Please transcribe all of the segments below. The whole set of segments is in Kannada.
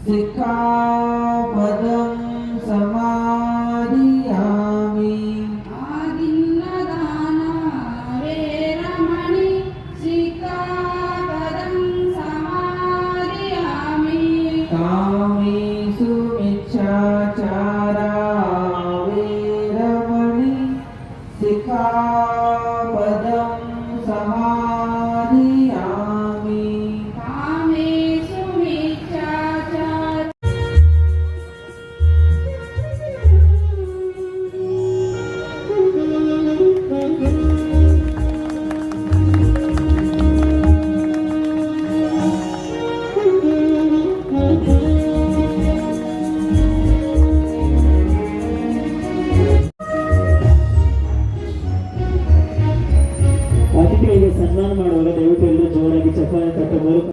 सिक्खापदं समादियामि आदिन्नदाना वेरमणि सिक्खापदं समादियामि कामेषु मिच्छाचारा वेरमणि सिक्खापदं समादियामि कामेषु मिच्छाचार ಅತಿಥಿಗಳಿಗೆ ಸನ್ಮಾನ ಮಾಡುವಾಗ ದಯವಿಟ್ಟು ಎಲ್ಲರೂ ಜೋರಾಗಿ ಚಪ್ಪಾಳೆ ತಟ್ಟುವ ಮೂಲಕ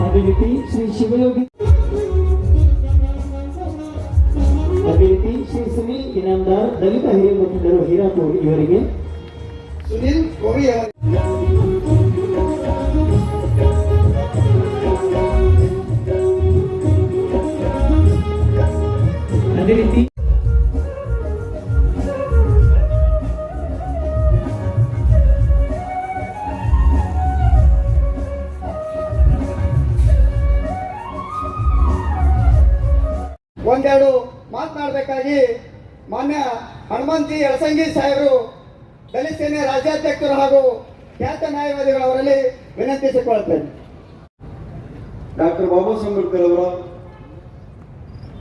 ಅದೇ ರೀತಿ ಶ್ರೀ ಶಿವಯೋಗಿ ಅದೇ ರೀತಿ ಶ್ರೀ ಸುನೀಲ್ ಇನಾಮದಾರ್ ದಲಿತ ಹಿರಿಯ ಮುಖಂಡರು ಹೀರಾಪುರ್ ಇವರಿಗೆ ಸುನೀಲ್ ಕೋರಿ ಅದೇ ರೀತಿ ಒಂದೆರಡು ಮಾತನಾಡಬೇಕಾಗಿ ಮಾನ್ಯ ಹನುಮಂತಿ ಯಳಸಂಗಿ ಸಾಹೇಬರು ದಲಿತ ಸೇನೆ ರಾಜ್ಯಾಧ್ಯಕ್ಷರು ಹಾಗೂ ಖ್ಯಾತ ನ್ಯಾಯವಾದಿಗಳವರಲ್ಲಿ ವಿನಂತಿಸಿಕೊಳ್ಳುತ್ತೇನೆ. ಡಾಕ್ಟರ್ ಬಾಬಾ ಸಾಹೇಬ್ ಅಂಬೇಡ್ಕರ್ ಅವರ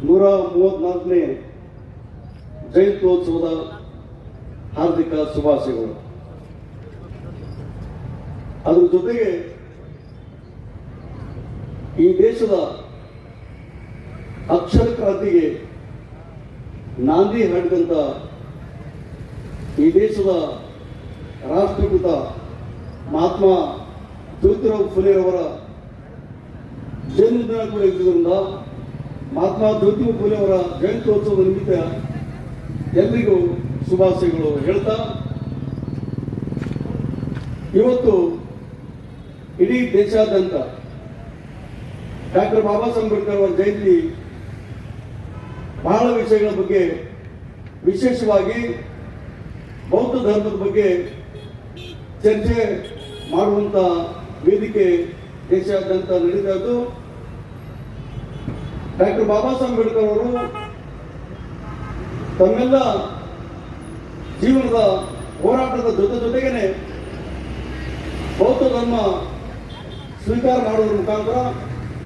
134ನೇ ಜಯಂತ್ಯೋತ್ಸವದ ಹಾರ್ದಿಕ ಶುಭಾಶಯಗಳು. ಅದರ ಜೊತೆಗೆ ಈ ದೇಶದ ಅಕ್ಷರ ಕ್ರಾಂತಿಗೆ ನಾಂದಿ ಹಾಡಿದಂಥ ಈ ದೇಶದ ರಾಷ್ಟ್ರಪಿತ ಮಹಾತ್ಮ ಜ್ಯೋತಿರಾವ್ ಫುಲೆಯವರ ಜನ್ಮದಿನ ಕೂಡ ಇದ್ದುದರಿಂದ ಮಹಾತ್ಮ ಜ್ಯೋತಿರಾವ್ ಫುಲೆಯವರ ಜಯಂತ್ಯೋತ್ಸವದ ನಿಮಿತ್ತ ಎಲ್ರಿಗೂ ಶುಭಾಶಯಗಳು ಹೇಳ್ತಾ, ಇವತ್ತು ಇಡೀ ದೇಶಾದ್ಯಂತ ಡಾಕ್ಟರ್ ಬಾಬಾ ಸಾಹೇಬ್ ಅಂಬೇಡ್ಕರ್ ಅವರ ಜಯಂತಿ ಬಹಳ ವಿಷಯಗಳ ಬಗ್ಗೆ, ವಿಶೇಷವಾಗಿ ಬೌದ್ಧ ಧರ್ಮದ ಬಗ್ಗೆ ಚರ್ಚೆ ಮಾಡುವಂತ ವೇದಿಕೆ ದೇಶಾದ್ಯಂತ ನಡೀತಾ ಇದ್ದು, ಡಾಕ್ಟರ್ ಬಾಬಾ ಸಾಹೇಬ್ ಅಂಬೇಡ್ಕರ್ ಅವರು ತಮ್ಮೆಲ್ಲ ಜೀವನದ ಹೋರಾಟದ ಜೊತೆಗೇನೆ ಬೌದ್ಧ ಧರ್ಮ ಸ್ವೀಕಾರ ಮಾಡುವುದರ ಮುಖಾಂತರ